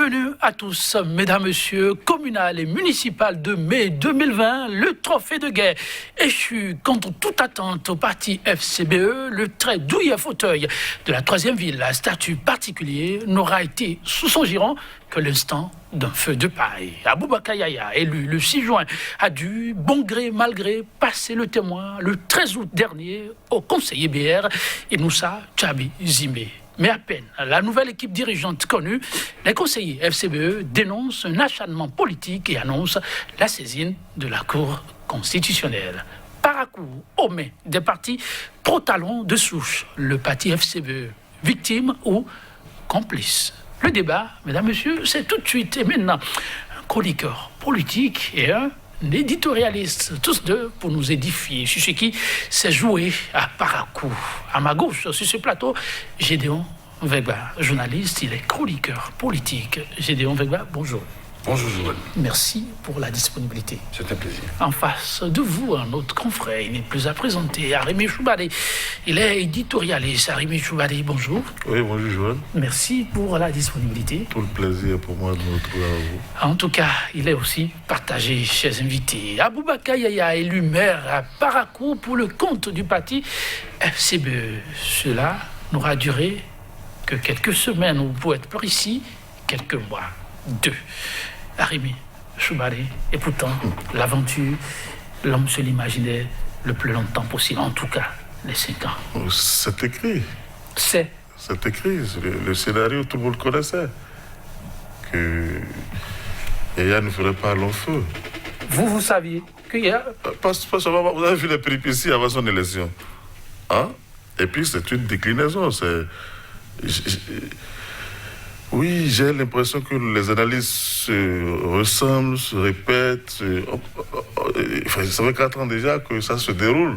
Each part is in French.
Bienvenue à tous, mesdames, messieurs, communales et municipales de mai 2020, le trophée de guerre échu contre toute attente au parti FCBE, le très douillet fauteuil de la troisième ville à statut particulier n'aura été sous son giron que l'instant d'un feu de paille. Aboubacar Yaya, élu le 6 juin, a dû, bon gré mal gré, passer le témoin le 13 août dernier au conseiller BR Inoussa Tchabi Zimé. Mais à peine la nouvelle équipe dirigeante connue, les conseillers FCBE dénoncent un acharnement politique et annoncent la saisine de la Cour constitutionnelle. Par à coup, aux mains des partis pro-talons de souche, le parti FCBE, victime ou complice. Le débat, mesdames, messieurs, c'est tout de suite et maintenant un chroniqueur politique et un éditorialiste, tous deux pour nous édifier sur ce qui s'est joué à Parakou. À ma gauche, sur ce plateau, Gédéon Vegba, journaliste, il est chroniqueur politique. Gédéon Vegba, bonjour. Bonjour Joël. Merci pour la disponibilité. C'est un plaisir. En face de vous, un autre confrère, il n'est plus à présenter, Arémi Choubadé. Il est éditorialiste. Arémi Choubadé, bonjour. Oui, bonjour Joël. Merci pour la disponibilité. Tout le plaisir pour moi de me retrouver avec vous. En tout cas, il est aussi partagé, chers invités. Aboubacar Yaya, élu maire à Parakou pour le compte du parti FCBE. Cela n'aura duré que quelques semaines, ou pour être précis, quelques mois. 2. Arémi Choubadé. Et pourtant, l'aventure, l'homme se l'imaginait le plus longtemps possible, en tout cas, les 5 ans. C'est écrit. C'est écrit. Le scénario, tout le monde connaissait. Que Yaya ne ferait pas long feu. Vous saviez qu'il y a... Vous avez vu les péripéties avant son élection. Hein? Et puis, c'est une déclinaison. Oui, j'ai l'impression que les analyses se ressemblent, se répètent. Ça fait 4 ans déjà que ça se déroule.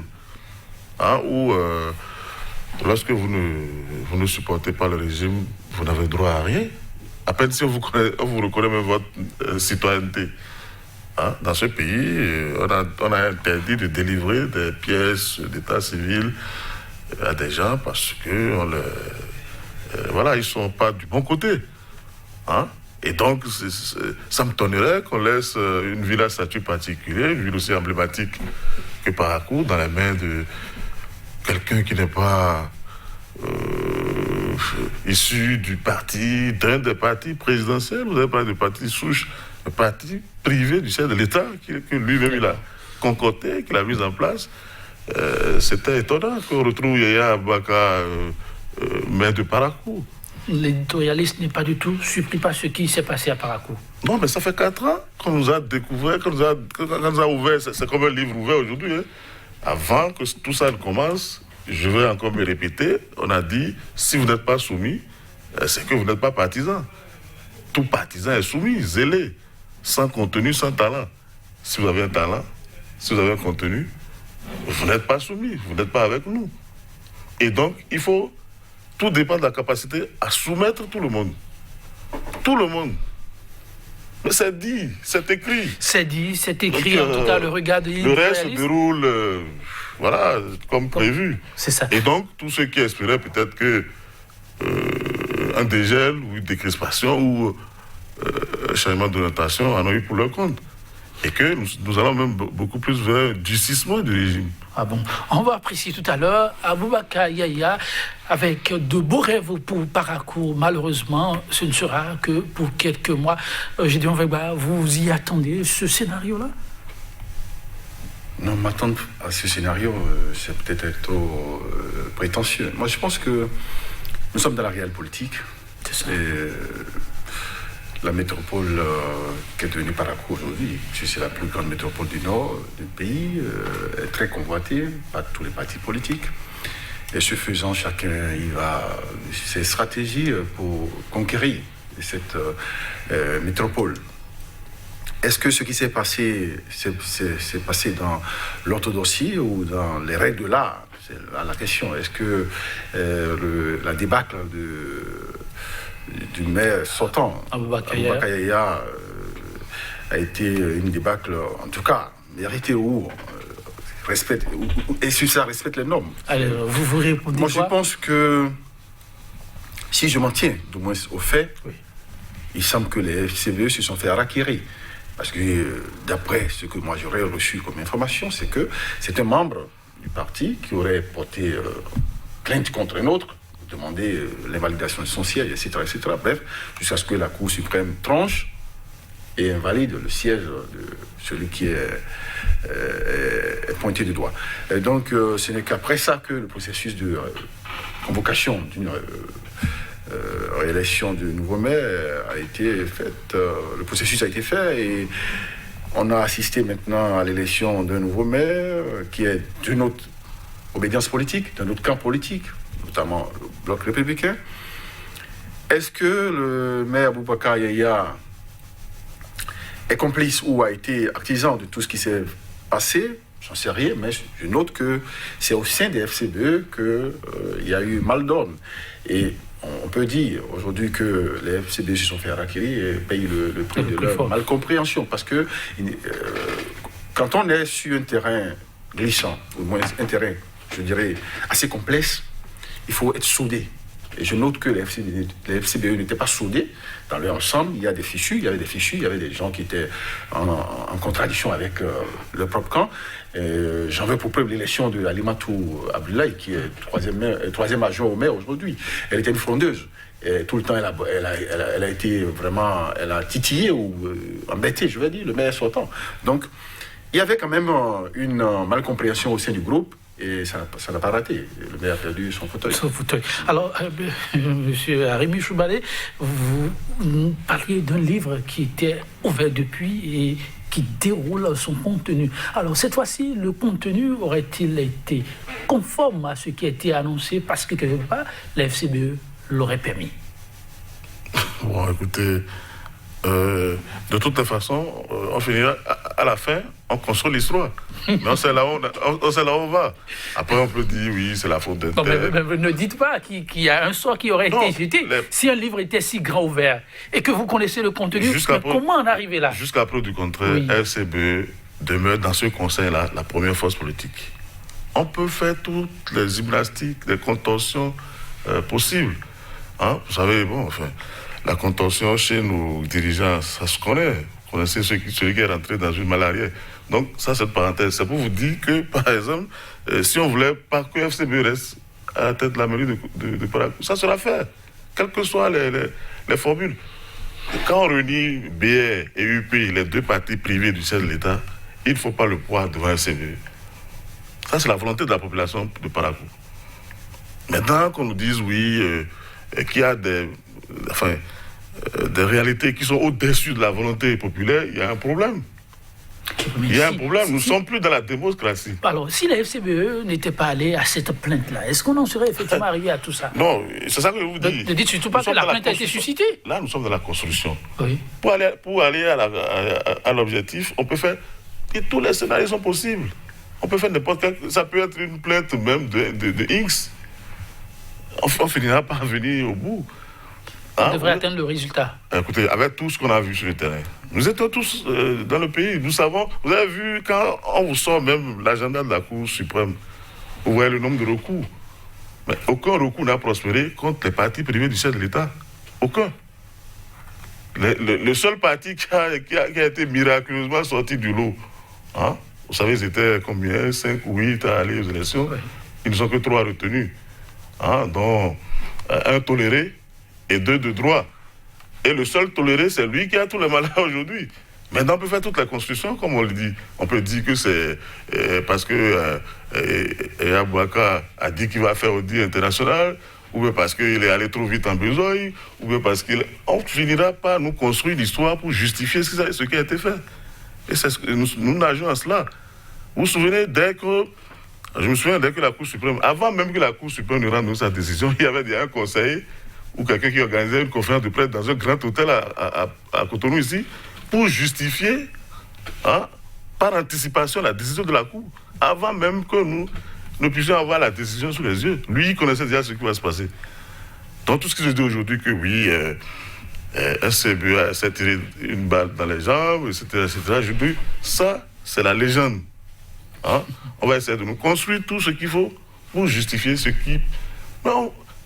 Hein, où, lorsque vous ne supportez pas le régime, vous n'avez droit à rien. À peine si on vous reconnaît même votre citoyenneté. Hein, dans ce pays, on a interdit de délivrer des pièces d'état civil à des gens parce que voilà, ils ne sont pas du bon côté. Hein? Et donc, ça me tonnerait qu'on laisse une ville à statut particulier, une ville aussi emblématique que Parakou, dans les mains de quelqu'un qui n'est pas issu du parti, d'un des partis présidentiels, vous n'avez pas de parti souche, un parti privé du chef de l'État que lui-même il a concocté, qu'il a mis en place. C'était étonnant qu'on retrouve Yaya Aboubacar maire de Parakou. L'éditorialiste n'est pas du tout surpris par ce qui s'est passé à Parakou. Non, mais ça fait 4 ans qu'on nous a découvert, qu'on nous a ouvert. C'est comme un livre ouvert aujourd'hui. Hein. Avant que tout ça ne commence, je vais encore me répéter, on a dit, si vous n'êtes pas soumis, c'est que vous n'êtes pas partisan. Tout partisan est soumis, zélé, sans contenu, sans talent. Si vous avez un talent, si vous avez un contenu, vous n'êtes pas soumis, vous n'êtes pas avec nous. Et donc, il faut... Tout dépend de la capacité à soumettre tout le monde. Tout le monde. Mais c'est dit, c'est écrit. C'est dit, c'est écrit. Donc, en tout cas, le regard de le reste se déroule, voilà, comme prévu. C'est ça. Et donc, tous ceux qui espéraient peut-être que un dégel ou une décrispation ou un changement d'orientation en ont eu pour leur compte. Et que nous allons même beaucoup plus vers un durcissement du régime. Ah bon, on va apprécier tout à l'heure Aboubacar Yaya avec de beaux rêves pour Parakou. Malheureusement, ce ne sera que pour quelques mois. Gédéon Vegba, vous y attendez ce scénario-là? Non, m'attendre à ce scénario, c'est peut-être trop prétentieux. Moi, je pense que nous sommes dans la réelle politique. C'est ça. Et, la métropole qui est devenue Parakou aujourd'hui, c'est la plus grande métropole du nord du pays, est très convoitée par tous les partis politiques. Et ce faisant, chacun il va ses stratégies pour conquérir cette métropole. Est-ce que ce qui s'est passé, c'est passé dans l'orthodoxie ou dans les règles de l'art? C'est la question. Est-ce que la débâcle du maire sortant, Aboubacar Yaya, a été une débâcle, en tout cas, méritée ou respecte, et si ça respecte les normes. Alors, vous répondez Moi, quoi? je pense que si je m'en tiens, du moins au fait, oui. il semble que les FCBE se sont fait harakiri. Parce que d'après ce que moi j'aurais reçu comme information, c'est que c'est un membre du parti qui aurait porté plainte contre un autre, demandé l'invalidation de son siège, etc., etc. Bref, jusqu'à ce que la Cour suprême tranche et invalide le siège de celui qui est pointé du doigt. Et donc, ce n'est qu'après ça que le processus de convocation d'une réélection du nouveau maire a été fait. Le processus a été fait et on a assisté maintenant à l'élection d'un nouveau maire qui est d'une autre obédience politique, d'un autre camp politique, notamment le Bloc républicain. Est-ce que le maire Boubacar Yahya est complice ou a été artisan de tout ce qui s'est passé? J'en sais rien, mais je note que c'est au sein des FCBE qu'il y a eu mal d'ordre. Et on peut dire aujourd'hui que les FCBE se sont fait harakiri et payent le prix de leur malcompréhension. Parce que quand on est sur un terrain glissant, ou moins un terrain, je dirais, assez complexe, il faut être soudé. Et je note que les FCBE n'étaient pas soudés dans leur ensemble. Il y a des fichus, il y avait des gens qui étaient en contradiction avec leur propre camp. J'en veux pour preuve l'élection de Alimatou Abdoulaye, qui est troisième adjoint au maire aujourd'hui. Elle était une frondeuse. Et tout le temps, elle a été vraiment, elle a titillé ou embêté, je vais dire, le maire sortant. Donc, il y avait quand même une malcompréhension au sein du groupe. Et ça n'a pas raté. Le maire a perdu son fauteuil. Alors, monsieur Rémi Choubalé, vous parliez d'un livre qui était ouvert depuis et qui déroule son contenu. Alors, cette fois-ci, le contenu aurait-il été conforme à ce qui a été annoncé parce que, quelque part, la FCBE l'aurait permis? Bon, écoutez, de toute façon, on finira à la fin, on construit l'histoire. Mais on sait là où on va. Après, on peut dire, oui, c'est la faute d'un tel. Mais ne dites pas qu'il y a un sort qui aurait été jeté. Si un livre était si grand ouvert et que vous connaissez le contenu, comment en arriver là? Jusqu'à preuve du contraire, oui. FCBE demeure dans ce conseil-là la première force politique. On peut faire toutes les gymnastiques, les contorsions possibles. Hein? Vous savez, bon, enfin, la contorsion chez nos dirigeants, ça se connaît. Vous connaissez celui qui est rentré dans une malaria. Donc, ça, cette parenthèse, c'est pour vous dire que, par exemple, si on voulait pas que FCBE reste à la tête de la mairie de Parakou, ça sera fait, quelles que soient les formules. Quand on réunit BR et UP, les deux partis privés du siège de l'État, il ne faut pas le poids devant FCBE. Ça, c'est la volonté de la population de Parakou. Maintenant, qu'on nous dise, oui, qu'il y a des réalités qui sont au-dessus de la volonté populaire, il y a un problème. Il y a un problème, nous ne sommes plus dans la démocratie. Alors, si la FCBE n'était pas allée à cette plainte-là, est-ce qu'on en serait effectivement arrivé à tout ça? Non, c'est ça que je vous dis. Ne dites surtout pas que la plainte a été suscitée. Là, nous sommes dans la construction. Oui. Pour aller à l'objectif, on peut faire... Et tous les scénarios sont possibles. On peut faire n'importe quel... Ça peut être une plainte même de X. On finira par venir au bout. On devrait atteindre le résultat. Écoutez, avec tout ce qu'on a vu sur le terrain, nous étions tous dans le pays, nous savons, vous avez vu quand on vous sort même l'agenda de la Cour suprême, vous voyez le nombre de recours. Mais aucun recours n'a prospéré contre les partis privés du chef de l'État. Aucun. Le seul parti qui a été miraculeusement sorti du lot, hein, vous savez, ils étaient combien? 5 ou 8 à aller aux élections. Oui. Ils ne sont que 3 retenus, hein, dont un toléré et 2 de droit. Et le seul toléré, c'est lui qui a tous les malheurs aujourd'hui. Maintenant, on peut faire toute la construction, comme on le dit. On peut dire que c'est parce que Abouaka a dit qu'il va faire audit international, ou bien parce qu'il est allé trop vite en besogne, ou bien parce qu'on finira par nous construire l'histoire pour justifier ce qui a été fait. Et c'est ce que nous nageons à cela. Vous vous souvenez, je me souviens dès que la Cour suprême, avant même que la Cour suprême ne rende sa décision, il y avait un conseiller ou quelqu'un qui organisait une conférence de presse dans un grand hôtel à Cotonou ici, pour justifier, hein, par anticipation la décision de la Cour, avant même que nous puissions avoir la décision sous les yeux. Lui, il connaissait déjà ce qui va se passer. Donc tout ce qui se dit aujourd'hui que oui, SCBE s'est tiré une balle dans les jambes, etc., je dis, ça, c'est la légende. Hein? On va essayer de nous construire tout ce qu'il faut pour justifier ce qui... Mais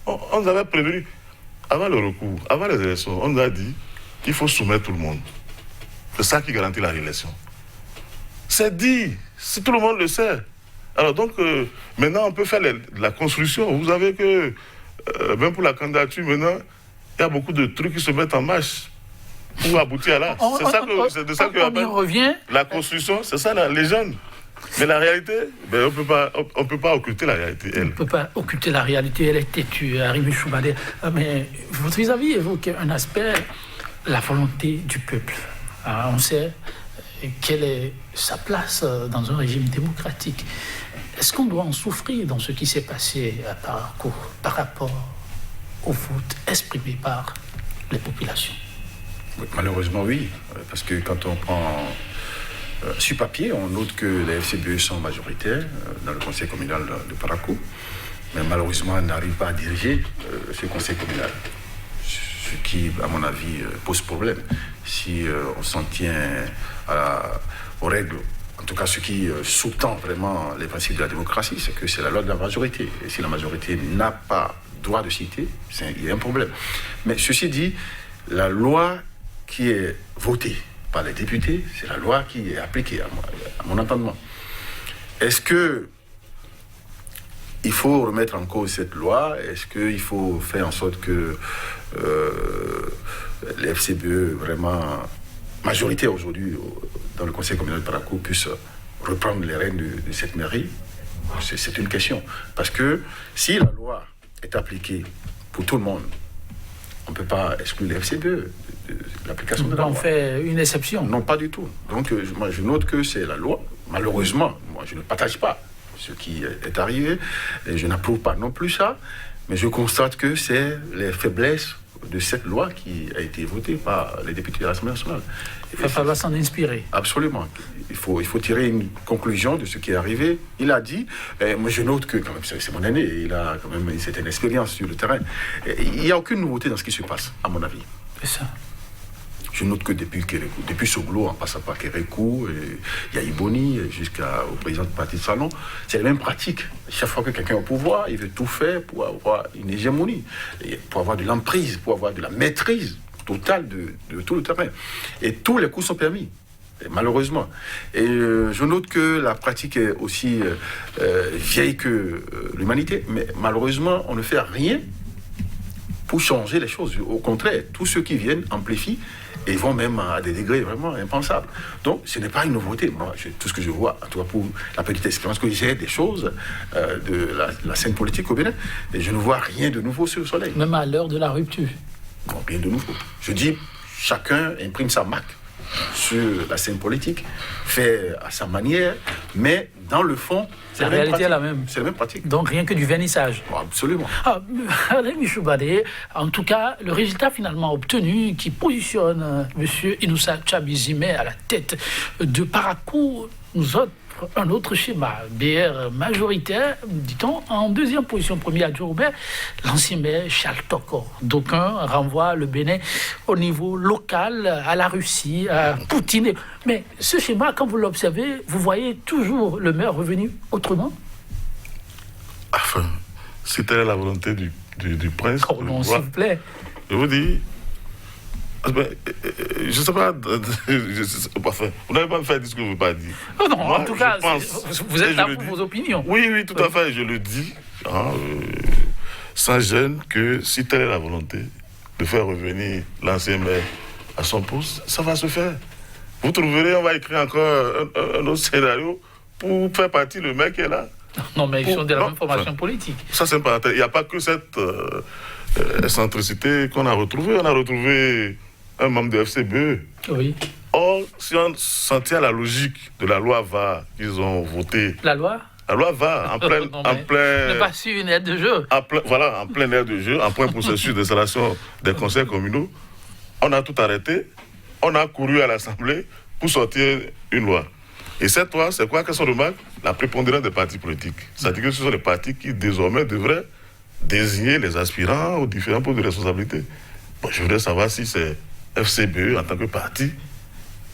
on nous avait prévenu. Avant le recours, avant les élections, on nous a dit qu'il faut soumettre tout le monde. C'est ça qui garantit la réélection. C'est dit, si tout le monde le sait. Alors donc, maintenant, on peut faire la construction. Vous savez que, même pour la candidature, maintenant, il y a beaucoup de trucs qui se mettent en marche pour aboutir à là. C'est de ça que on y revient. La construction, c'est ça, les jeunes. Mais la réalité, on ne peut pas occulter la réalité, elle. On ne peut pas occulter la réalité, elle est têtue, Rémi Choubadé. Mais votre vis-à-vis évoque un aspect, la volonté du peuple. On sait quelle est sa place dans un régime démocratique. Est-ce qu'on doit en souffrir dans ce qui s'est passé à Paracourt par rapport au vote exprimé par les populations? Oui, malheureusement, oui. Parce que quand on prend sur papier, on note que les FCBE sont majoritaires dans le conseil communal de Paracourt. Mais malheureusement, on n'arrive pas à diriger ce conseil communal. Ce qui, à mon avis, pose problème. Si on s'en tient aux règles, en tout cas ce qui sous-tend vraiment les principes de la démocratie, c'est que c'est la loi de la majorité. Et si la majorité n'a pas droit de citer, il y a un problème. Mais ceci dit, la loi qui est votée par les députés, c'est la loi qui est appliquée, à mon entendement. Est-ce que il faut remettre en cause cette loi? Est-ce qu'il faut faire en sorte que les FCBE, vraiment majoritaires aujourd'hui dans le conseil communal de Paracourt, puissent reprendre les rênes de cette mairie? C'est une question. Parce que si la loi est appliquée pour tout le monde, on ne peut pas exclure les FCBE de l'application de la loi. On fait une exception. Non, pas du tout. Donc, moi, je note que c'est la loi. Malheureusement, moi, je ne partage pas ce qui est arrivé. Et je n'approuve pas non plus ça. Mais je constate que c'est les faiblesses de cette loi qui a été votée par les députés de l'Assemblée nationale. Il va falloir s'en inspirer. Absolument. Il faut tirer une conclusion de ce qui est arrivé. Il a dit, moi je note que, quand même, c'est mon aîné, il a quand même une certaine expérience sur le terrain. Il n'y a aucune nouveauté dans ce qui se passe, à mon avis. C'est ça. Je note que depuis Soglo, en passant par Kérékou, Yaïboni, jusqu'au président du parti de Salon, c'est la même pratique. Chaque fois que quelqu'un est au pouvoir, il veut tout faire pour avoir une hégémonie, pour avoir de l'emprise, pour avoir de la maîtrise totale de tout le terrain. Et tous les coups sont permis, malheureusement. Et je note que la pratique est aussi vieille que l'humanité, mais malheureusement, on ne fait rien pour changer les choses. Au contraire, tous ceux qui viennent amplifient et vont même à des degrés vraiment impensables. Donc, ce n'est pas une nouveauté. Moi, tout ce que je vois, en tout cas pour la petite expérience que j'ai des choses de la scène politique au Bénin, et je ne vois rien de nouveau sur le soleil. Même à l'heure de la rupture. Non, rien de nouveau. Je dis, chacun imprime sa marque sur la scène politique, fait à sa manière, mais dans le fond, la réalité est la même. C'est la même pratique. Donc rien que du vernissage. Bon, absolument. Rémi Choubadé, en tout cas, le résultat finalement obtenu qui positionne M. Inoussa Tchabizime à la tête de Paracourt nous offre un autre schéma. BR majoritaire, dit-on, en deuxième position, premier adjoint au maire, l'ancien maire Charles Toko. D'aucuns renvoient le Bénin au niveau local, à la Russie, à Poutine. Mais ce schéma, quand vous l'observez, vous voyez toujours le maire revenu autrement? Enfin, c'était la volonté du prince. Oh non, s'il vous plaît. Je vous dis, je ne sais pas, enfin, vous n'avez pas me faire dire ce que vous ne pouvez pas dire. Oh non, moi, en tout cas, vous êtes là pour vos opinions. Oui, tout à fait, je le dis, sans gêne, que si telle est la volonté de faire revenir l'ancien maire à son poste, ça va se faire. Vous trouverez, on va écrire encore un autre scénario pour faire partie le maire qui est là. Non, mais ils sont de la même formation politique. Ça, c'est pas. Il n'y a pas que cette excentricité qu'on a retrouvée. On a retrouvé un membre de FCBE. Oui. Or, si on s'en tient à la logique de la loi VAR qu'ils ont votée. La loi VAR, en plein. Ne pas suivre une aire de jeu. En plein air de jeu, en plein processus d'installation des conseils communaux. On a tout arrêté. On a couru à l'Assemblée pour sortir une loi. Et cette loi, c'est quoi? Qu'elles sont remarques? La prépondérance des partis politiques. C'est-à-dire que ce sont les partis qui, désormais, devraient désigner les aspirants aux différents postes de responsabilité. Bon, je voudrais savoir si c'est FCBE, en tant que parti,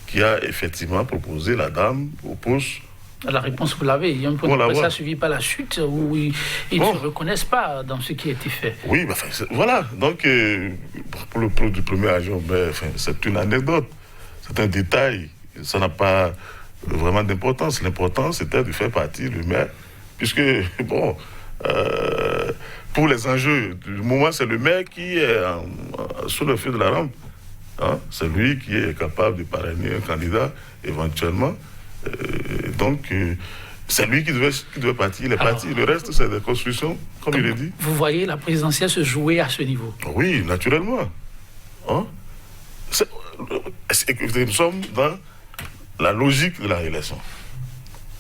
qui a effectivement proposé la dame au poste La réponse, vous l'avez. Il y a un point de ça suivi par la chute où ils ne se reconnaissent pas dans ce qui a été fait. Oui, voilà. Donc, pour le premier agent, c'est une anecdote. C'est un détail. Ça n'a pas vraiment d'importance. L'important, c'était de faire partie le maire. Puisque, pour les enjeux du moment, c'est le maire qui est sous le feu de la rampe. Hein? C'est lui qui est capable de parrainer un candidat, éventuellement. Donc, c'est lui qui devait partir. Il est parti. Le reste, c'est des constructions, comme il est dit. Vous voyez la présidentielle se jouer à ce niveau? Oui, naturellement. Hein? Nous sommes dans la logique de la réélection.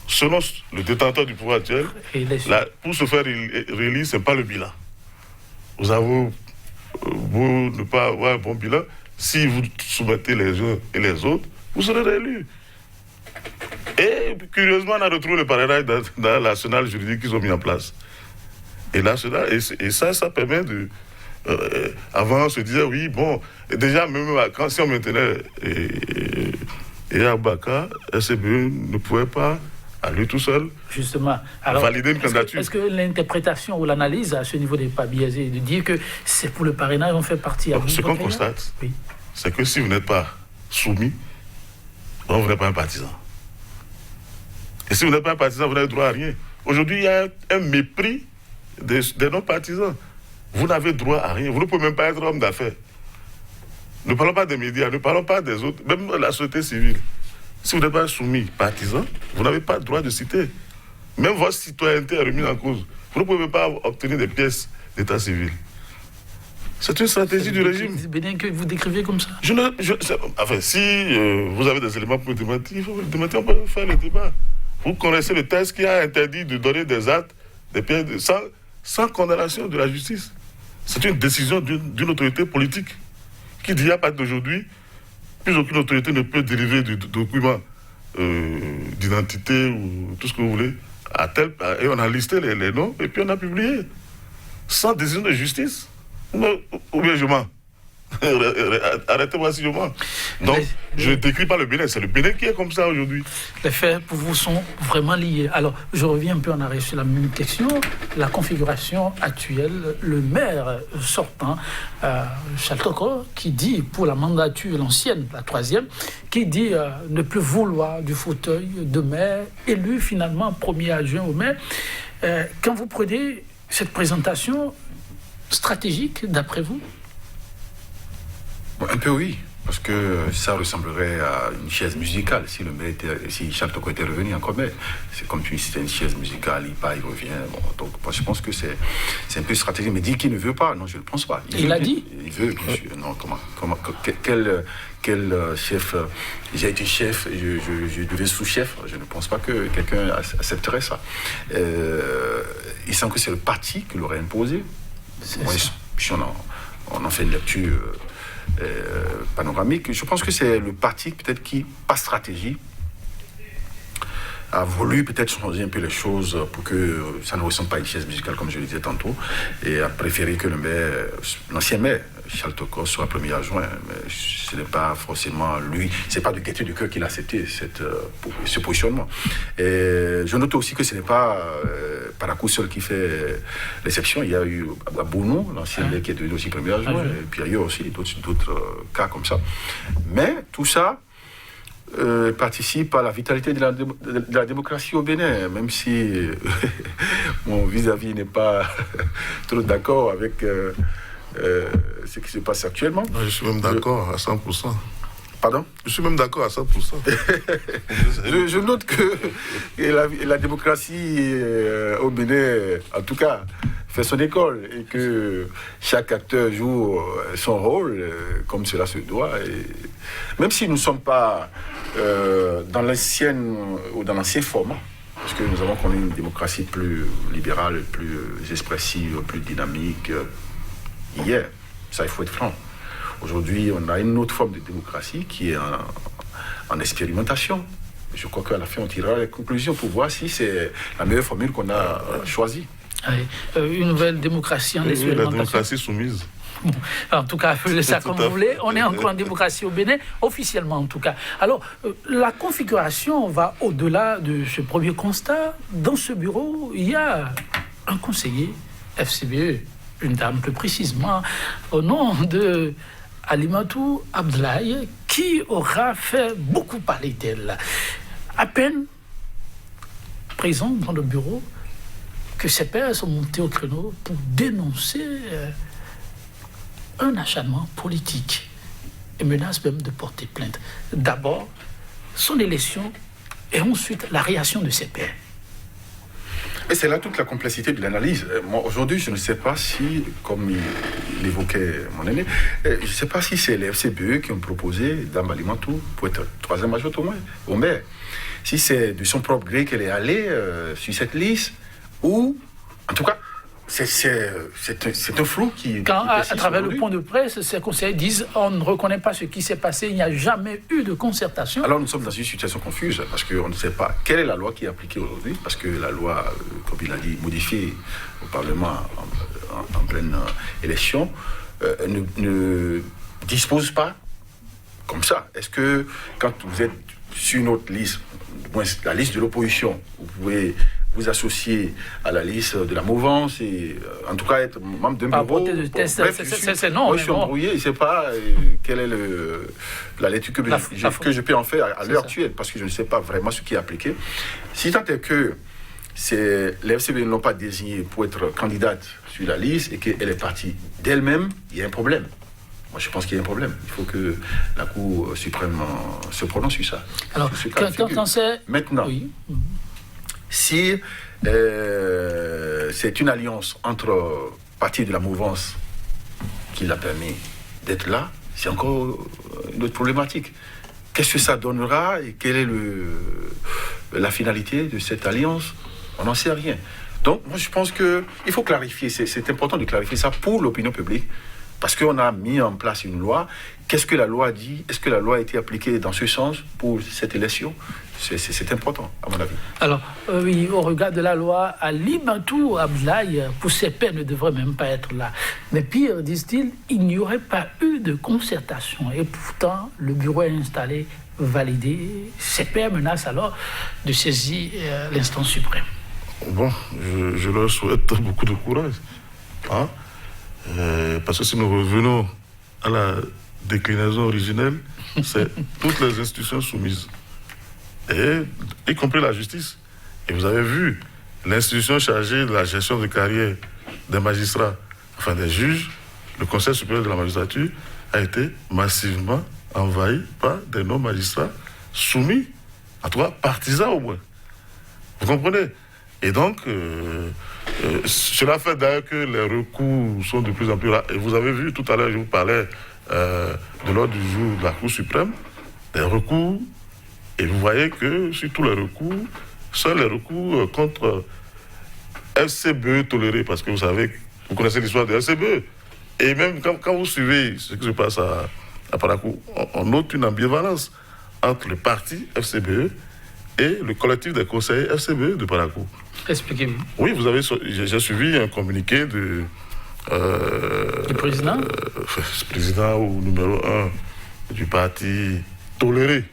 Selon le détenteur du pouvoir actuel, pour se faire réélire, ce n'est pas le bilan. Vous avez beau ne pas avoir un bon bilan, si vous soumettez les uns et les autres, vous serez réélus. Et curieusement, on a retrouvé le parrainage dans l'arsenal juridique qu'ils ont mis en place. Et ça permet de... avant, on se disait, oui, déjà, même si on maintenait et Abaka, SCBE ne pouvait pas, à lui tout seul, justement, valider une candidature. Est-ce que l'interprétation ou l'analyse à ce niveau n'est pas biaisée de dire que c'est pour le parrainage, on fait partie à vous? Ce qu'on constate, c'est que si vous n'êtes pas soumis, vous n'êtes pas un partisan. Et si vous n'êtes pas un partisan, vous n'avez droit à rien. Aujourd'hui, il y a un mépris des non-partisans. Vous n'avez droit à rien. Vous ne pouvez même pas être homme d'affaires. Ne parlons pas des médias, ne parlons pas des autres, même de la société civile. Si vous n'êtes pas soumis partisan, vous n'avez pas le droit de citer. Même votre citoyenneté est remise en cause. Vous ne pouvez pas obtenir des pièces d'état civil. C'est une stratégie du régime. C'est bien que vous décrivez comme ça. Si vous avez des éléments pour le démentir, il faut le démentir, on peut faire le débat. Vous connaissez le texte qui a interdit de donner des actes, des pièces, sans condamnation de la justice. C'est une décision d'une autorité politique qui dit à partir d'aujourd'hui, plus aucune autorité ne peut dériver du document d'identité ou tout ce que vous voulez. Et on a listé les noms et puis on a publié. Sans décision de justice. Ou bien je mens. Arrêtez-moi si je mens. Donc, je ne décris pas le Bénin, c'est le Bénin qui est comme ça aujourd'hui. Les faits pour vous sont vraiment liés. Alors, je reviens un peu en arrière sur la même question. La configuration actuelle, le maire sortant, Charles Toko, qui dit pour la mandature, l'ancienne, la troisième, qui dit ne plus vouloir du fauteuil de maire, élu finalement premier adjoint au maire. Quand vous prenez cette présentation stratégique, d'après vous? Un peu oui, parce que ça ressemblerait à une chaise musicale. Si Charles Toko était revenu encore, mais c'est comme si c'était une chaise musicale, il part, il revient. Donc moi, je pense que c'est un peu stratégique. Mais dire qu'il ne veut pas, non, je ne le pense pas. Il l'a dit? Il veut, bien sûr. Non, quel chef? J'ai été chef, je devais sous-chef. Je ne pense pas que quelqu'un accepterait ça. Il semble que c'est le parti qui l'aurait imposé. Si on en fait une lecture panoramique, je pense que c'est le parti peut-être qui, par stratégie, a voulu peut-être changer un peu les choses pour que ça ne ressemble pas à une chaise musicale comme je le disais tantôt, et a préféré que l'ancien maire, Charles Toko, soit premier adjoint. Mais ce n'est pas forcément lui, c'est pas de gaieté du cœur qu'il a accepté ce positionnement. Et je note aussi que ce n'est pas Parakou seul qui fait l'exception. Il y a eu Abounou, l'ancien maire qui est devenu aussi premier adjoint, et puis il y a eu aussi d'autres cas comme ça. Mais tout ça participe à la vitalité de la démocratie au Bénin, même si mon vis-à-vis n'est pas trop d'accord avec ce qui se passe actuellement. Non, je suis même d'accord à 100%. Pardon? Je suis même d'accord à 100%. je note que la démocratie au Bénin, en tout cas, fait son école et que chaque acteur joue son rôle comme cela se doit. Et même si nous ne sommes pas dans l'ancien format, parce que nous avons connu une démocratie plus libérale, plus expressive, plus dynamique hier. Ça, il faut être franc. Aujourd'hui, on a une autre forme de démocratie qui est en expérimentation. Je crois qu'à la fin, on tirera les conclusions pour voir si c'est la meilleure formule qu'on a choisie. Oui, une nouvelle démocratie en Oui, la expérimentation. démocratie soumise. Bon, en tout cas, appelez ça Tout comme à vous voulez. fait. On est encore en démocratie au Bénin, officiellement en tout cas. Alors, la configuration va au-delà de ce premier constat. Dans ce bureau, il y a un conseiller FCBE, une dame plus précisément, au nom de Alimatou Abdoulaye, qui aura fait beaucoup parler d'elle. À peine présent dans le bureau, que ses pairs sont montés au créneau pour dénoncer un acharnement politique et menace même de porter plainte. D'abord, son élection et ensuite la réaction de ses pairs. Et c'est là toute la complexité de l'analyse. Moi, aujourd'hui, je ne sais pas si, comme il évoquait mon aîné, je ne sais pas si c'est les FCBE qui ont proposé Dame Alimatou pour être troisième adjointe au maire. Si c'est de son propre gré qu'elle est allée sur cette liste, ou, en tout cas, c'est un flou qui... Quand, qui à travers le point de presse, ces conseillers disent on ne reconnaît pas ce qui s'est passé, il n'y a jamais eu de concertation. Alors nous sommes dans une situation confuse parce qu'on ne sait pas quelle est la loi qui est appliquée aujourd'hui, parce que la loi, comme il a dit, modifiée au Parlement en pleine élection, ne dispose pas comme ça. Est-ce que quand vous êtes sur une autre liste, du moins la liste de l'opposition, vous pouvez vous associer à la liste de la mouvance et en tout cas être membre d'un bureau. De test, bref, c'est non. Moi, je suis embrouillé, je ne sais pas quelle est la lecture que je peux en faire à l'heure actuelle, parce que je ne sais pas vraiment ce qui est appliqué. Si tant est que les FCB ne l'ont pas désignée pour être candidate sur la liste et qu'elle est partie d'elle-même, il y a un problème. Moi, je pense qu'il y a un problème. Il faut que la Cour suprême se prononce sur ça. Alors, quand c'est... Maintenant, oui. Si c'est une alliance entre partis de la mouvance qui l'a permis d'être là, c'est encore une autre problématique. Qu'est-ce que ça donnera et quelle est la finalité de cette alliance? On n'en sait rien. Donc, moi, je pense qu'il faut clarifier. C'est important de clarifier ça pour l'opinion publique. Parce qu'on a mis en place une loi. Qu'est-ce que la loi dit? Est-ce que la loi a été appliquée dans ce sens pour cette élection? C'est important, à mon avis. Alors, oui, au regard de la loi, Alimatou Abdoulaye, pour ses pairs, ne devrait même pas être là. Mais pire, disent-ils, il n'y aurait pas eu de concertation. Et pourtant, le bureau est installé, validé. Ses pairs menacent alors de saisir l'instance suprême. Bon, je leur souhaite beaucoup de courage. Hein? Parce que si nous revenons à la déclinaison originelle, c'est toutes les institutions soumises, y compris la justice. Et vous avez vu, l'institution chargée de la gestion de carrière des magistrats, enfin des juges, le Conseil supérieur de la magistrature, a été massivement envahi par des non-magistrats soumis, en tout cas partisans au moins. Vous comprenez? Et donc, cela fait d'ailleurs que les recours sont de plus en plus là. Et vous avez vu, tout à l'heure, je vous parlais de l'ordre du jour de la Cour suprême, des recours, et vous voyez que sur tous les recours, seuls les recours contre FCBE tolérés, parce que vous savez, vous connaissez l'histoire de FCBE. Et même quand vous suivez ce qui se passe à Parakou, on note une ambivalence entre le parti FCBE et le collectif des conseillers FCBE de Parakou. Expliquez-vous. Oui, j'ai suivi un communiqué du président président ou numéro 1 du parti toléré,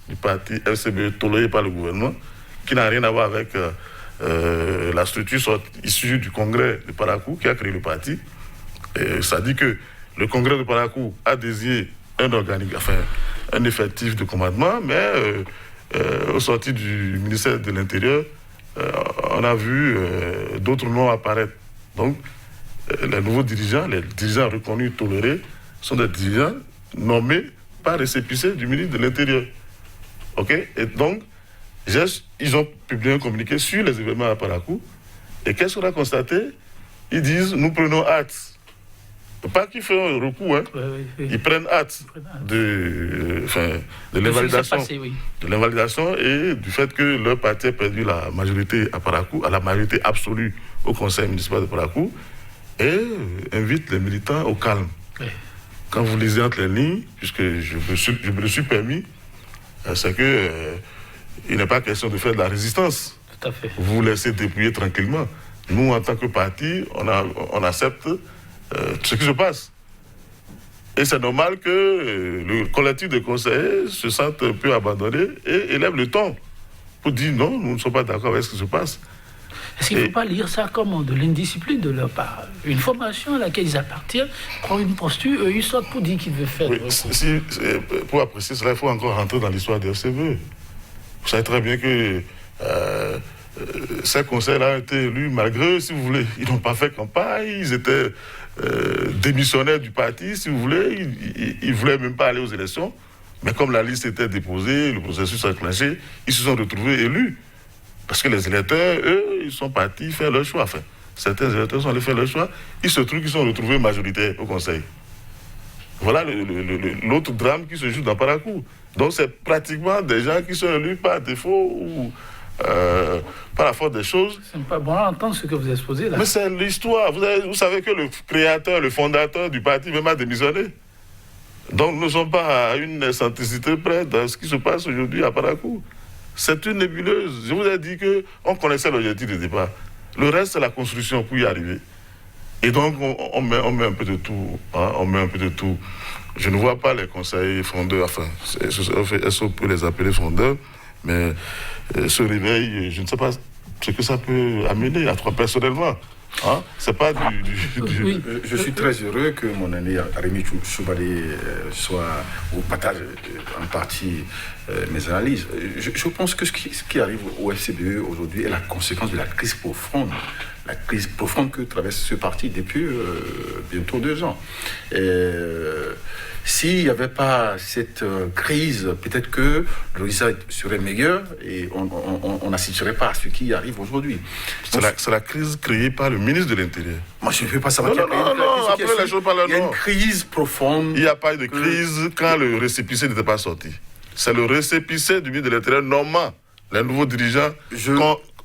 du parti FCBE toléré par le gouvernement, qui n'a rien à voir avec la structure issue du congrès de Parakou qui a créé le parti. Et ça dit que le congrès de Parakou a désigné un effectif de commandement, mais au sorti du ministère de l'Intérieur, on a vu d'autres noms apparaître. Donc, les nouveaux dirigeants, les dirigeants reconnus, tolérés, sont des dirigeants nommés par récépissé du ministre de l'Intérieur. OK? Et donc, ils ont publié un communiqué sur les événements à Parakou. Et qu'est-ce qu'on a constaté? Ils disent, nous prenons acte. Pas qu'ils font un recours, hein. Oui. Ils prennent acte de l'invalidation. De l'invalidation et du fait que leur parti a perdu la majorité à Parakou, à la majorité absolue au conseil municipal de Parakou, et invite les militants au calme. Oui. Quand vous lisez entre les lignes, puisque je me le suis permis, c'est que il n'est pas question de faire de la résistance. Tout à fait. Vous vous laissez dépouiller tranquillement. Nous, en tant que parti, on accepte ce qui se passe. Et c'est normal que le collectif des conseillers se sente un peu abandonné et élève le ton pour dire non, nous ne sommes pas d'accord avec ce qui se passe. Est-ce qu'il ne faut pas lire ça comme de l'indiscipline de leur part? Une formation à laquelle ils appartiennent, prend une posture, ils sortent pour dire qu'ils veulent faire. Oui, pour apprécier cela, il faut encore rentrer dans l'histoire du FCBE. Vous savez très bien que ces conseils-là ont été élus malgré eux, si vous voulez. Ils n'ont pas fait campagne, ils étaient démissionnaires du parti, si vous voulez. Ils ne voulaient même pas aller aux élections. Mais comme la liste était déposée, le processus a enclenché, ils se sont retrouvés élus. Parce que les électeurs, eux, ils sont partis faire leur choix. Enfin, certains électeurs sont allés faire leur choix. Il se trouve qu'ils sont retrouvés majoritaires au Conseil. Voilà l'autre drame qui se joue dans Parakou. Donc c'est pratiquement des gens qui sont élus par défaut ou par la force des choses. C'est pas bon à entendre ce que vous exposez là. Mais c'est l'histoire. Vous savez que le créateur, le fondateur du parti même a démissionné. Donc nous ne sommes pas à une excentricité près dans ce qui se passe aujourd'hui à Parakou. C'est une nébuleuse. Je vous ai dit qu'on connaissait l'objectif de départ. Le reste, c'est la construction pour y arriver. Et donc, on met un peu de tout. Hein, on met un peu de tout. Je ne vois pas les conseillers fondeurs, enfin, est-ce qu'on peut les appeler fondeurs, mais ce réveil, je ne sais pas ce que ça peut amener à toi personnellement. Hein? C'est pas Oui. Je suis très heureux que mon ami Rémi Choubalé partage en partie mes analyses. Je pense que ce qui arrive au FCBE aujourd'hui est la conséquence de la crise profonde. La crise profonde que traverse ce parti depuis bientôt 2 ans. S'il n'y avait pas cette crise, peut-être que le résultat serait meilleur et on n'assisterait pas à ce qui arrive aujourd'hui. C'est la crise créée par le ministre de l'Intérieur. Moi, je ne veux pas savoir. Non, après les choses par leur nom. Il y a une crise profonde. Il n'y a pas eu de crise quand le récépissé n'était pas sorti. C'est le récépissé du ministre de l'Intérieur, normalement, les nouveaux dirigeants,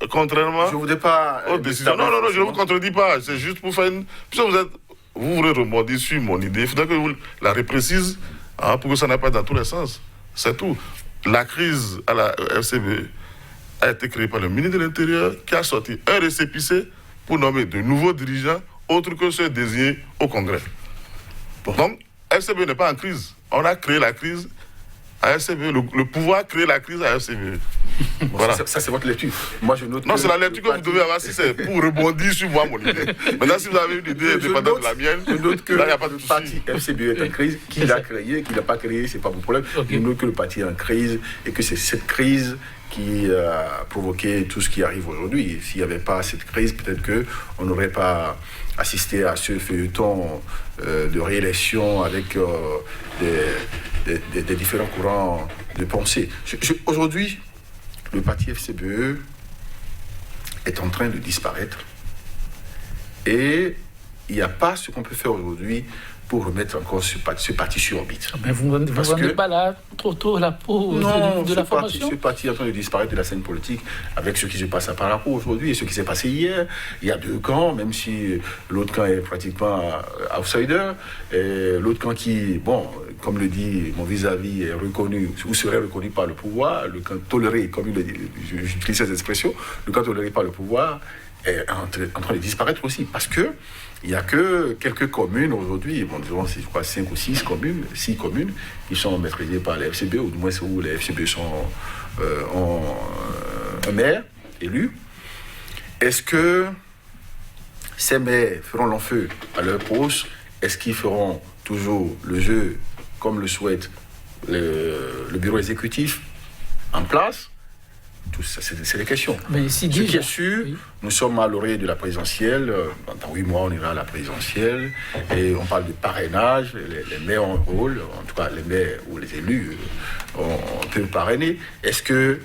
contrairement je ne voudrais pas aux décisions. Non, je ne vous contredis pas. C'est juste pour faire une... Puisque vous voulez rebondir sur mon idée, il faudrait que vous la reprécise pour que ça n'aille pas dans tous les sens. C'est tout. La crise à la FCBE a été créée par le ministre de l'Intérieur qui a sorti un récépissé pour nommer de nouveaux dirigeants autres que ceux désignés au Congrès. Donc, FCBE n'est pas en crise. On a créé la crise à FCBE. Le pouvoir crée la crise à FCBE. Voilà. Ça, c'est votre lecture. Moi, je note non, c'est la lecture que vous devez avoir si c'est pour rebondir sur moi, mon idée. Maintenant, si vous avez une idée indépendante de la mienne, je note que là, il n'y a pas de le souci. parti FCBE est en crise. Qui l'a créé, qui ne l'a pas créé, ce n'est pas mon problème. Okay. Je note que le parti est en crise et que c'est cette crise qui a provoqué tout ce qui arrive aujourd'hui. S'il n'y avait pas cette crise, peut-être qu'on n'aurait pas assisté à ce feuilleton de réélection avec des différents courants de pensée. Aujourd'hui, le parti FCBE est en train de disparaître et il n'y a pas ce qu'on peut faire aujourd'hui pour remettre encore ce parti sur orbite. Mais vous n'en pas là trop tôt la peau de la formation. Ce parti est en train de disparaître de la scène politique avec ce qui se passe à Parakou aujourd'hui et ce qui s'est passé hier. Il y a 2 camps, même si l'autre camp est pratiquement outsider. Et l'autre camp qui, bon, comme le dit mon vis-à-vis, est reconnu ou serait reconnu par le pouvoir, le camp toléré, comme il le dit, j'utilise cette expression, le camp toléré par le pouvoir est en train de disparaître aussi parce que il n'y a que quelques communes aujourd'hui, bon, disons, je crois 5 ou 6 communes, qui sont maîtrisées par les FCBE, ou du moins où les FCBE ont un maire élu. Est-ce que ces maires feront long feu à leur poste? Est-ce qu'ils feront toujours le jeu comme le souhaite le bureau exécutif en place? Tout ça, c'est des questions. Mais si ce qui est sûr, oui. Nous sommes à l'orée de la présidentielle. Dans 8 mois, on ira à la présidentielle. Et on parle de parrainage. Les maires ont un rôle, en tout cas les maires ou les élus, on peut parrainer. Est-ce que,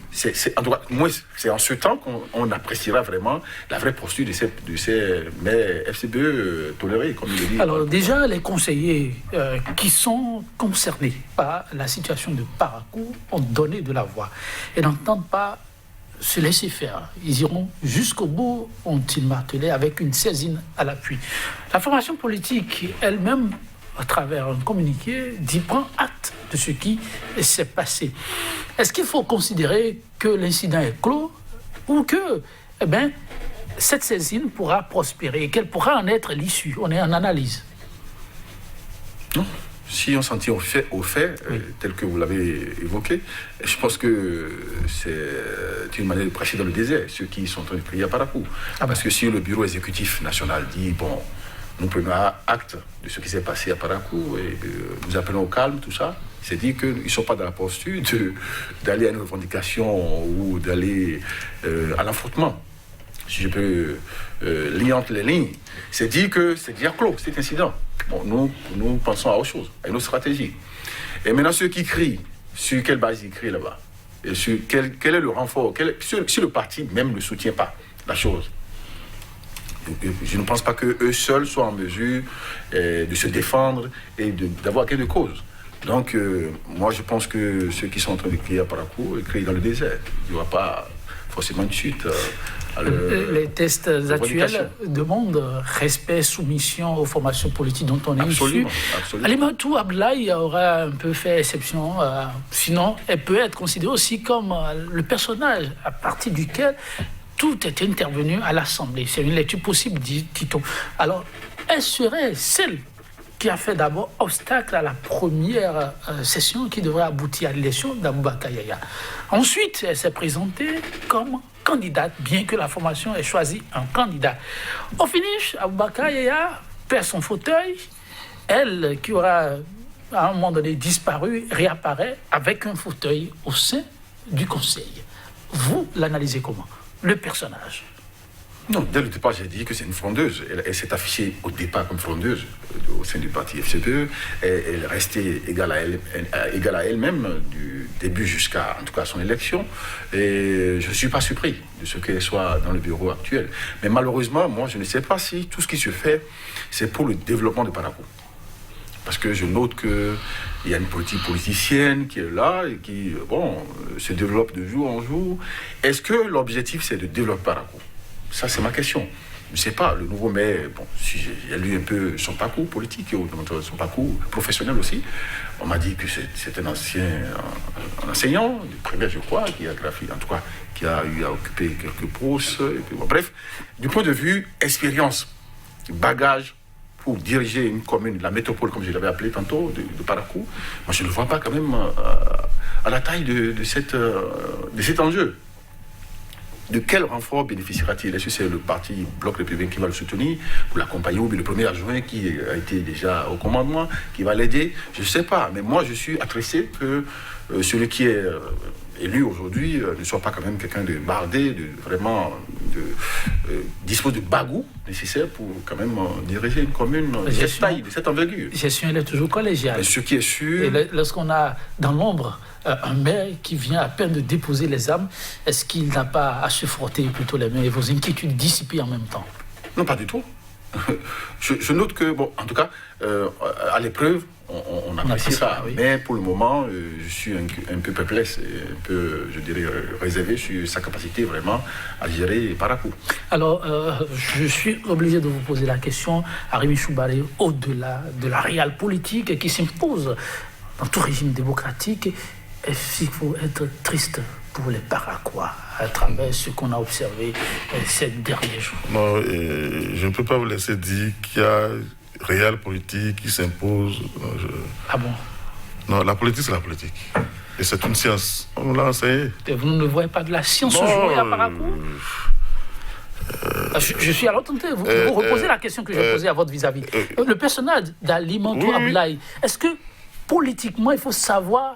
en tout cas, moi, c'est en ce temps qu'on appréciera vraiment la vraie posture de ces maires FCBE tolérés, comme il le dit. Alors déjà, les conseillers qui sont concernés par la situation de Parakou ont donné de la voix et n'entendent pas se laisser faire. Ils iront jusqu'au bout, ont-ils martelé, avec une saisine à l'appui. La formation politique elle-même, à travers un communiqué, dit prend acte de ce qui s'est passé. Est-ce qu'il faut considérer que l'incident est clos ou que, cette saisine pourra prospérer, quelle pourra en être l'issue? On est en analyse. Non. Si on s'en tient au fait tel que vous l'avez évoqué, je pense que c'est une manière de prêcher dans le désert, ceux qui sont en train de prier à Parakou. Parce que si le bureau exécutif national dit, bon, nous prenons acte de ce qui s'est passé à Parakou et nous appelons au calme, tout ça, c'est dire qu'ils ne sont pas dans la posture d'aller à une revendication ou d'aller à l'affrontement. Si je peux lire entre les lignes, c'est dire que c'est déjà clos, cet incident. Bon, nous pensons à autre chose, à une autre stratégie. Et maintenant, ceux qui crient, sur quelle base ils crient là-bas? Et sur quel est le renfort? Si le parti même ne soutient pas la chose, je ne pense pas qu'eux seuls soient en mesure de se défendre et d'avoir gain de cause. Donc, moi, je pense que ceux qui sont en train de crier à Parakou, ils crient dans le désert. Il n'y aura pas forcément de chute. Les tests actuels demandent respect, soumission aux formations politiques dont on est issu. Alimatou Abdoulaye aura un peu fait exception. Sinon, elle peut être considérée aussi comme le personnage à partir duquel tout est intervenu à l'Assemblée. C'est une lecture possible, dit-on. Alors, elle serait celle qui a fait d'abord obstacle à la première session qui devrait aboutir à l'élection d'Aboubacar Yaya. Ensuite, elle s'est présentée comme candidate, bien que la formation ait choisi un candidat. Au finish, Aboubacar Yaya perd son fauteuil. Elle, qui aura à un moment donné disparu, réapparaît avec un fauteuil au sein du Conseil. Vous l'analysez comment? Le personnage? Non, dès le départ, j'ai dit que c'est une frondeuse. Elle s'est affichée au départ comme frondeuse au sein du parti FCPE. Elle est restée égale à elle-même du début jusqu'à, en tout cas, son élection. Et je ne suis pas surpris de ce qu'elle soit dans le bureau actuel. Mais malheureusement, moi, je ne sais pas si tout ce qui se fait, c'est pour le développement de Parakou. Parce que je note qu'il y a une politique politicienne qui est là et qui, se développe de jour en jour. Est-ce que l'objectif, c'est de développer Parakou? Ça, c'est ma question. Je ne sais pas, le nouveau maire, si j'ai lu un peu son parcours politique, son parcours professionnel aussi, on m'a dit que c'est un enseignant, du primaire, je crois, qui a graphié, en tout cas, qui a eu à occuper quelques postes. Bref, du point de vue expérience, bagage, pour diriger une commune, la métropole, comme je l'avais appelé tantôt, de Parakou, moi, je ne le vois pas quand même à la taille de cet enjeu. De quel renfort bénéficiera-t-il? Est-ce que c'est le parti Bloc républicain qui va le soutenir pour l'accompagner, ou bien le premier adjoint qui a été déjà au commandement, qui va l'aider? Je ne sais pas, mais moi je suis attristé que celui qui est élu aujourd'hui ne soit pas quand même quelqu'un de bardé, dispose de bagou nécessaire pour quand même diriger une commune de cette taille, de cette envergure. La gestion, elle est toujours collégiale. Mais ce qui est sûr... Et lorsqu'on a dans l'ombre un maire qui vient à peine de déposer les armes, est-ce qu'il n'a pas à se frotter plutôt les mains et vos inquiétudes dissipées en même temps? Non, pas du tout. Je note que, en tout cas, à l'épreuve, on apprécie ça. Oui. Mais pour le moment, je suis un peu perplexe, un peu, je dirais, réservé sur sa capacité vraiment à gérer Parakou. Alors, je suis obligé de vous poser la question, Arimi Soubaré, au-delà de la réelle politique qui s'impose dans tout régime démocratique, est-ce qu'il faut être triste pour les Parakois à travers ce qu'on a observé ces derniers jours? Non, je ne peux pas vous laisser dire qu'il y a réelle politique qui s'impose. Ah bon? Non, la politique, c'est la politique. Et c'est une science. On l'a enseigné. Et vous ne voyez pas de la science jouer à Parakou? Je suis alors tenté de vous reposer la question que j'ai posée à votre vis-à-vis. Le personnage d'Alimatou Abdoulaye, est-ce que politiquement, il faut savoir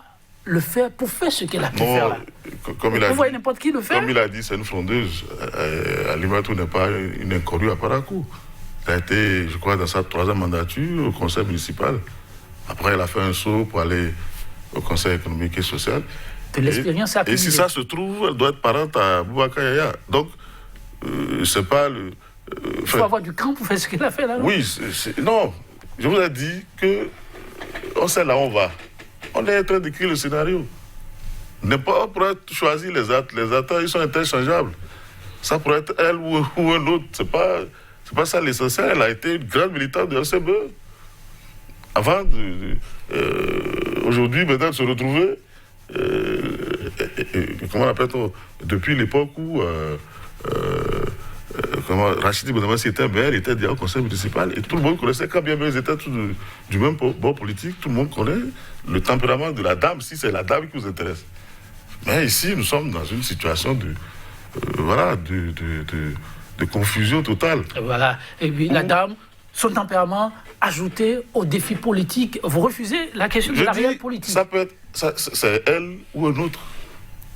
le faire pour faire ce qu'elle a pu faire là? Vous voyez n'importe qui le faire? Comme il a dit, c'est une frondeuse. Alimatou n'est pas une inconnue à Parakou. Elle a été, je crois, dans sa 3e mandature au conseil municipal. Après, elle a fait un saut pour aller au conseil économique et social. De l'expérience accumulée. Et si ça se trouve, elle doit être parente à Aboubacar Yaya. Donc, c'est pas le... il faut avoir du camp pour faire ce qu'elle a fait là, non? Oui, non. Je vous ai dit que on sait là où on va. On est en train d'écrire le scénario. N'importe pourrait choisir les acteurs, ils sont interchangeables. Ça pourrait être elle ou un autre. C'est pas ça l'essentiel. Elle a été une grande militante de FCPE. Avant aujourd'hui, maintenant, de se retrouver, comment on appelle ça, depuis l'époque où, notamment Rachidi Bonamasi était maire, il était déjà au conseil municipal, et tout le monde connaissait, quand bien même ils étaient tous du même bord politique, tout le monde connaît le tempérament de la dame, si c'est la dame qui vous intéresse. Mais ici, nous sommes dans une situation de confusion totale. Voilà. Et puis la dame, son tempérament ajouté au défi politique. Vous refusez la question de la réelle politique. Ça peut être, c'est elle ou un autre.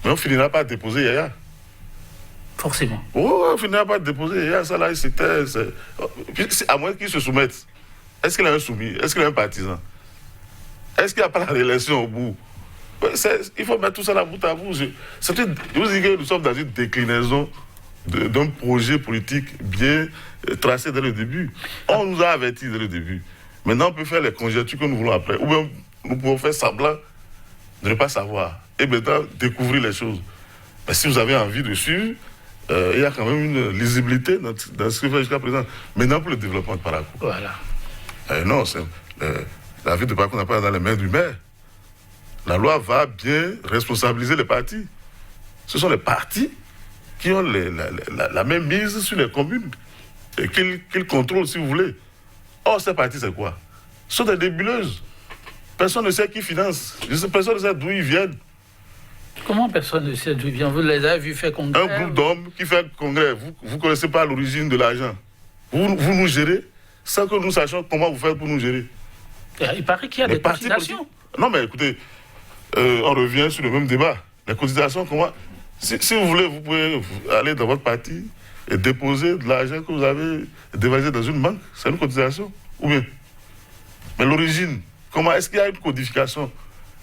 Mais on finira par déposer Yaya. Forcément. Oh, on finira par déposer Yaya. Ça là, c'était... À moins qu'il se soumette. Est-ce qu'il a un soumis? Est-ce qu'il a un partisan? Est-ce qu'il n'y a pas la réélection au bout? Il faut mettre tout ça là bout à bout. Je vous dis que nous sommes dans une déclinaison d'un projet politique bien tracé dès le début. On nous a avertis dès le début. Maintenant, on peut faire les conjectures que nous voulons après. Ou bien nous pouvons faire semblant de ne pas savoir. Et maintenant, découvrir les choses. Mais si vous avez envie de suivre, il y a quand même une lisibilité dans ce que fait jusqu'à présent. Maintenant, pour le développement de Parakou. Voilà. Non, la ville de Parakou n'a pas dans les mains du maire. La loi va bien responsabiliser les partis. Ce sont les partis qui ont la même mise sur les communes et qu'ils contrôlent, si vous voulez. Or, ces partis, c'est quoi? Ce sont des nébuleuses. Personne ne sait qui finance. Personne ne sait d'où ils viennent. Comment personne ne sait d'où ils viennent? Vous les avez vus faire congrès? Un groupe d'hommes qui fait congrès, vous ne connaissez pas l'origine de l'argent. Vous nous gérez sans que nous sachions comment vous faites pour nous gérer. Il paraît qu'il y a des cotisations. Non, mais écoutez, on revient sur le même débat. Les cotisations, comment... Si vous voulez, vous pouvez aller dans votre parti et déposer de l'argent que vous avez dévalisé dans une banque. C'est une cotisation. Ou bien. Mais l'origine, comment est-ce qu'il y a une codification?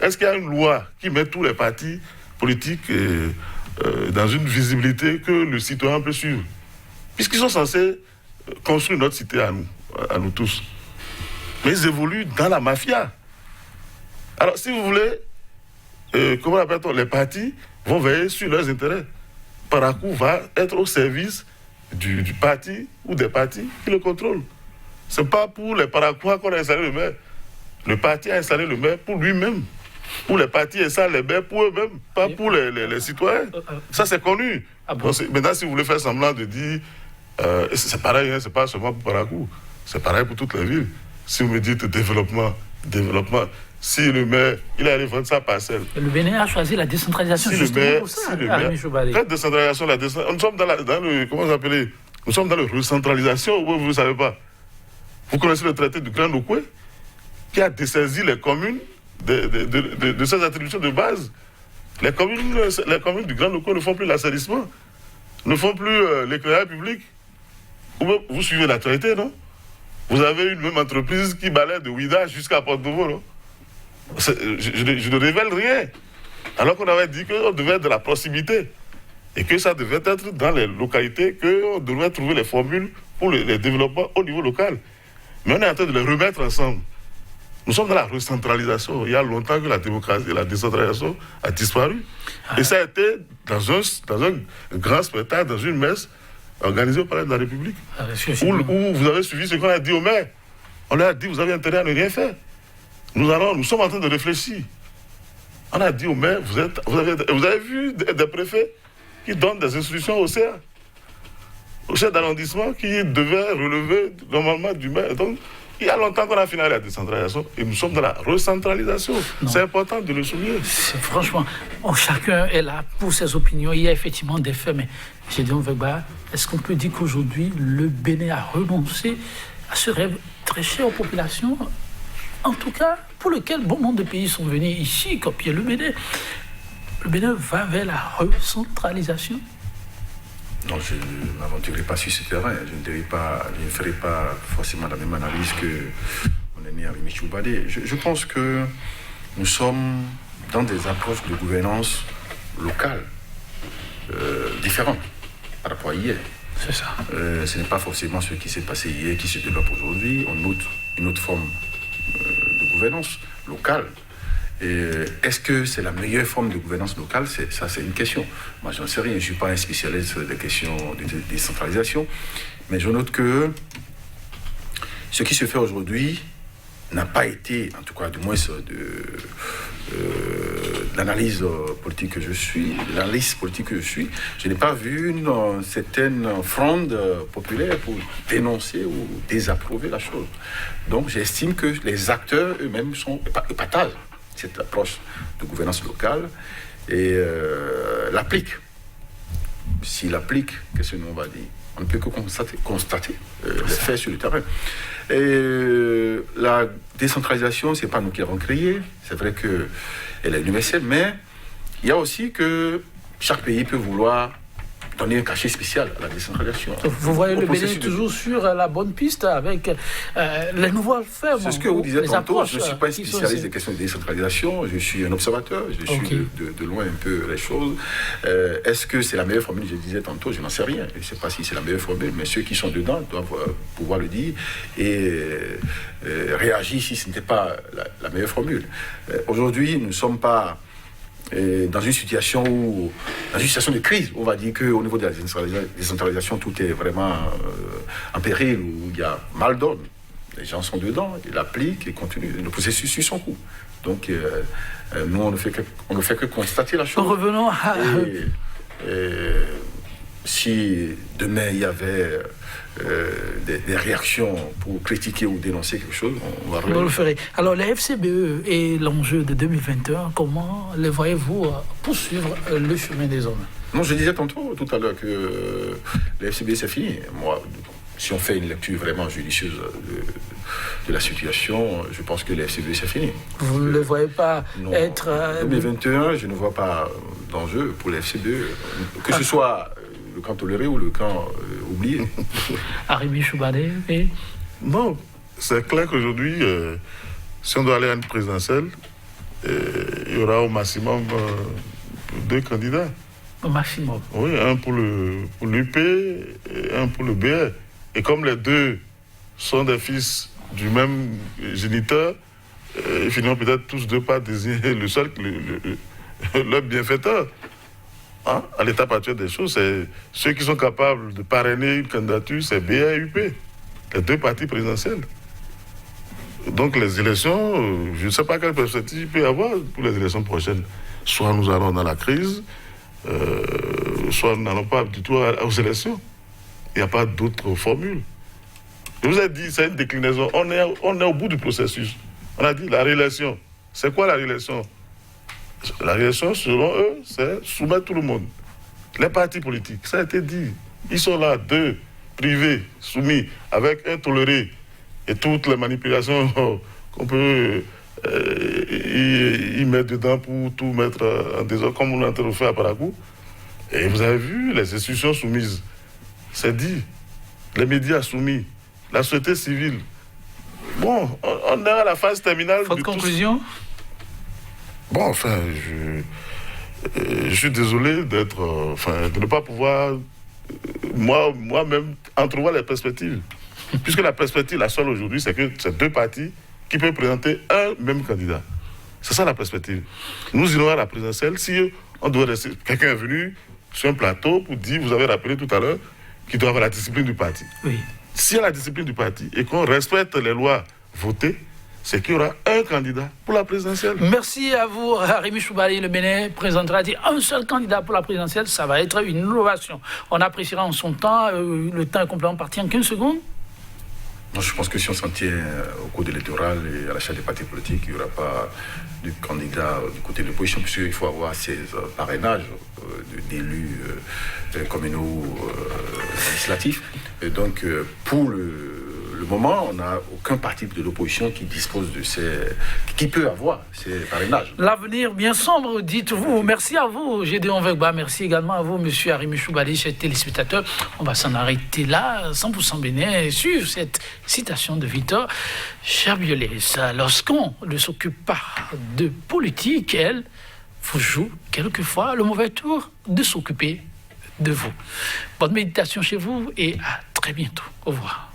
Est-ce qu'il y a une loi qui met tous les partis politiques dans une visibilité que le citoyen peut suivre? Puisqu'ils sont censés construire notre cité à nous tous. Mais ils évoluent dans la mafia. Alors, si vous voulez, comment appelle-t-on, les partis vont veiller sur leurs intérêts. Parakou va être au service du parti ou des partis qui le contrôlent. Ce n'est pas pour les Parakouas qu'on a installé le maire. Le parti a installé le maire pour lui-même. Pour les partis installent les maires pour eux-mêmes, pas pour les citoyens. Ça, c'est connu. Bon? Maintenant, si vous voulez faire semblant de dire... c'est pareil, hein, c'est pas seulement pour Parakou. C'est pareil pour toutes les villes. Si vous me dites développement... Si le maire, il allait vendre sa parcelle. Le Bénin a choisi la décentralisation justement pour ça. La décentralisation, nous sommes dans le... Comment vous appelez? Nous sommes dans la recentralisation, vous ne savez pas. Vous connaissez le traité du Grand Lokwe qui a dessaisi les communes de ces attributions de base. Les communes du Grand Lokwe ne font plus l'assainissement, ne font plus l'éclairage public. Vous suivez l'actualité, non? Vous avez une même entreprise qui balaie de Ouida jusqu'à Porto-Novo, non? Je ne révèle rien. Alors qu'on avait dit qu'on devait être de la proximité et que ça devait être dans les localités qu'on devait trouver les formules pour les développements au niveau local. Mais on est en train de les remettre ensemble. Nous sommes dans la recentralisation. Il y a longtemps que la démocratie et la décentralisation a disparu. Et ça a été dans un grand spectacle, dans une messe organisée au Palais de la République, où vous avez suivi ce qu'on a dit au maire. On leur a dit, vous avez intérêt à ne rien faire. Nous sommes en train de réfléchir. On a dit au maire, vous avez vu des préfets qui donnent des instructions au CA, au chef d'arrondissement qui devait relever normalement du maire. Donc, il y a longtemps qu'on a fini la décentralisation et nous sommes dans la recentralisation. C'est important de le souligner. Franchement, chacun est là pour ses opinions. Il y a effectivement des faits, mais Gédéon Vegba, est-ce qu'on peut dire qu'aujourd'hui, le Bénin a renoncé à ce rêve très cher aux populations, en tout cas pour lequel bon nombre de pays sont venus ici, copier le Bénin? Le Bénin va vers la recentralisation? Non, je ne m'aventurerai pas sur ce terrain. Je ne ferai pas forcément la même analyse que mon ami Arimi Choubadé. Je pense que nous sommes dans des approches de gouvernance locale différentes par rapport à hier. C'est ça. Ce n'est pas forcément ce qui s'est passé hier qui se développe aujourd'hui. On note une autre forme de gouvernance locale. Et est-ce que c'est la meilleure forme de gouvernance locale? Ça, c'est une question. Moi, je n'en sais rien. Je ne suis pas un spécialiste des questions de décentralisation. Mais je note que ce qui se fait aujourd'hui n'a pas été, en tout cas du moins de l'analyse politique que je suis, je n'ai pas vu une certaine fronde populaire pour dénoncer ou désapprouver la chose. Donc j'estime que les acteurs eux-mêmes partagent cette approche de gouvernance locale et l'appliquent. S'ils l'appliquent, qu'est-ce que nous on va dire? On ne peut que constater les faits sur le terrain. Et la décentralisation, ce n'est pas nous qui l'avons créée. C'est vrai qu'elle est universelle, mais il y a aussi que chaque pays peut vouloir donner un cachet spécial à la décentralisation. Vous voyez le Bénin toujours sur la bonne piste avec les nouveaux fermes. C'est ce que vous disiez tantôt. Je ne suis pas un spécialiste des questions de décentralisation. Je suis un observateur. Je suis de loin un peu les choses. Est-ce que c'est la meilleure formule? Je disais tantôt, je n'en sais rien. Je ne sais pas si c'est la meilleure formule, mais ceux qui sont dedans doivent pouvoir le dire et réagir si ce n'était pas la meilleure formule. Aujourd'hui, nous ne sommes pas dans une situation de crise, on va dire qu'au niveau de la décentralisation, tout est vraiment en péril, où il y a mal d'ordre. Les gens sont dedans, ils l'appliquent et continuent. Le processus suit son cours. Donc, nous, on ne fait que constater la chose. Revenons à... si demain, il y avait des réactions pour critiquer ou dénoncer quelque chose, on va le faire. Alors, la FCBE et l'enjeu de 2021, comment les voyez-vous poursuivre le chemin des hommes? Non, je disais tout à l'heure que la FCBE, c'est fini. Moi, si on fait une lecture vraiment judicieuse de la situation, je pense que la FCBE, c'est fini. Vous ne le voyez pas être... En 2021, je ne vois pas d'enjeu pour la FCBE. Que ce soit le camp toléré ou le camp oublié. Arimi Choubadé, oui. Non, c'est clair qu'aujourd'hui, si on doit aller à une présidentielle, il y aura au maximum 2 candidats. Au maximum. Oui, un pour l'UP et un pour le BR. Et comme les 2 sont des fils du même géniteur, ils finiront peut-être tous 2 par désigner le seul, leur bienfaiteur. Hein? À l'étape actuelle des choses, c'est ceux qui sont capables de parrainer une candidature, c'est BR et UP, les 2 partis présidentiels. Donc les élections, je ne sais pas quelle perspective il peut y avoir pour les élections prochaines. Soit nous allons dans la crise, soit nous n'allons pas du tout aux élections. Il n'y a pas d'autre formule. Je vous ai dit, c'est une déclinaison. On est au bout du processus. On a dit la réélection. C'est quoi la réélection? La réélection, selon eux, c'est soumettre tout le monde. Les partis politiques, ça a été dit. Ils sont là, 2 privés, soumis, avec un toléré. Et toutes les manipulations qu'on peut y mettre dedans pour tout mettre en désordre, comme on a fait à Parakou. Et vous avez vu les institutions soumises. C'est dit. Les médias soumis. La société civile. Bon, on est à la phase terminale. Votre conclusion? Bon, enfin, je suis désolé de ne pas pouvoir, moi-même, entrevoir les perspectives. Puisque la perspective, la seule aujourd'hui, c'est que c'est 2 partis qui peuvent présenter un même candidat. C'est ça la perspective. Nous irons à la présidentielle si on doit rester. Quelqu'un est venu sur un plateau pour dire, vous avez rappelé tout à l'heure, qu'il doit avoir la discipline du parti. Oui. S'il y a la discipline du parti et qu'on respecte les lois votées, c'est qu'il y aura un candidat pour la présidentielle. Merci à vous, Arimi Choubadé. Le Bénin présentera un seul candidat pour la présidentielle. Ça va être une innovation. On appréciera en son temps. Le temps est complètement parti en 15 secondes. Non, je pense que si on s'en tient au cours de l'électoral et à l'achat des partis politiques, il n'y aura pas de candidat du côté de l'opposition, puisqu'il faut avoir 16 parrainages d'élus communaux législatifs. Et donc, pour le moment, on n'a aucun parti de l'opposition qui dispose de qui peut avoir ces parrainages. L'avenir bien sombre, dites-vous. Merci à vous, Gédéon Vegba. Merci également à vous, monsieur Arimi Choubadé, chers téléspectateurs. On va s'en arrêter là, 100% Bénin, sur cette citation de Victor Cherbiolès. Lorsqu'on ne s'occupe pas de politique, elle vous joue quelquefois le mauvais tour de s'occuper de vous. Bonne méditation chez vous et à très bientôt. Au revoir.